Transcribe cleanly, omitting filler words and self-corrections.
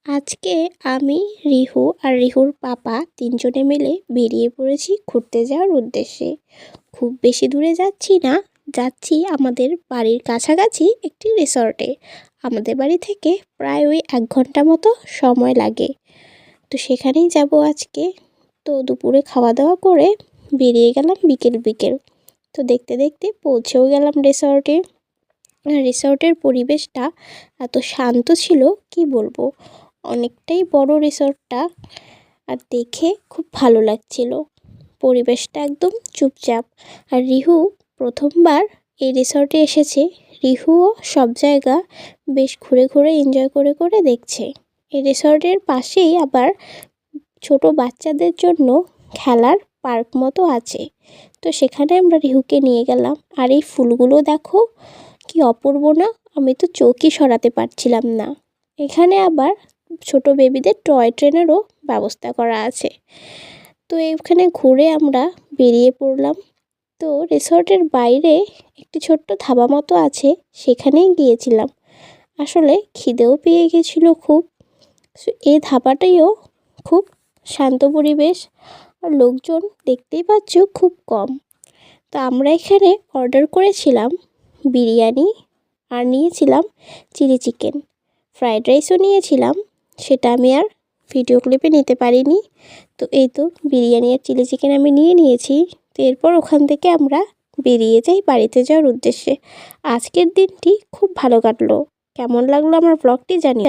আজকে আমি, রিহু আর রিহুর পাপা তিনজনে মিলে বেরিয়ে পড়েছি ঘুরতে যাওয়ার উদ্দেশ্যে। খুব বেশি দূরে যাচ্ছি না, যাচ্ছি আমাদের বাড়ির কাছাকাছি একটি রিসর্টে। আমাদের বাড়ি থেকে প্রায় ওই 1 ঘন্টা মতো সময় লাগে। তো সেখানেই যাব আজকে। তো দুপুরে খাওয়া দাওয়া করে বেরিয়ে গেলাম বিকেল বিকেল। তো দেখতে দেখতে পৌঁছেও গেলাম রিসর্টে। রিসর্টের পরিবেশটা এত শান্ত ছিল কি বলবো। অনেকটাই বড় রিসর্টটা, আর দেখে খুব ভালো লাগছিল। পরিবেশটা একদম চুপচাপ। আর রিহু প্রথমবার এই রিসর্টে এসেছে। রিহুও সব জায়গা বেশ ঘুরে ঘুরে এনজয় করে করে দেখছে। এই রিসর্টের পাশেই আবার ছোট বাচ্চাদের জন্য খেলার পার্ক মতো আছে। তো সেখানে আমরা রিহুকে নিয়ে গেলাম। আর এই ফুলগুলো দেখো কি অপূর্ব না, আমি তো চোখই সরাতে পারছিলাম না। এখানে আবার ছোট বেবিদের টয় ট্রেনেরও ব্যবস্থা করা আছে। তো এখানে ঘুরে আমরা বেরিয়ে পড়লাম। তো রিসর্টের বাইরে একটি ছোট্ট ধাবা মতো আছে, সেখানেই গিয়েছিলাম। আসলে খিদেও পেয়ে গেছিলো খুব। এই ধাবাটাইও খুব শান্ত পরিবেশ, আর লোকজন দেখতেই পাচ্ছ খুব কম। তো আমরা এখানে অর্ডার করেছিলাম বিরিয়ানি, আর নিয়েছিলাম চিলি চিকেন। ফ্রায়েড রাইসও নিয়েছিলাম, সেটা আমি আর ভিডিও ক্লিপে নিতে পারিনি। তো এই তো বিরিয়ানি আর চিলি চিকেন আমি নিয়ে নিয়েছি। তো এরপর ওখান থেকে আমরা বেরিয়ে যাই বাড়িতে যাওয়ার উদ্দেশ্যে। আজকের দিনটি খুব ভালো কাটলো। কেমন লাগলো আমার ব্লগটি জানি।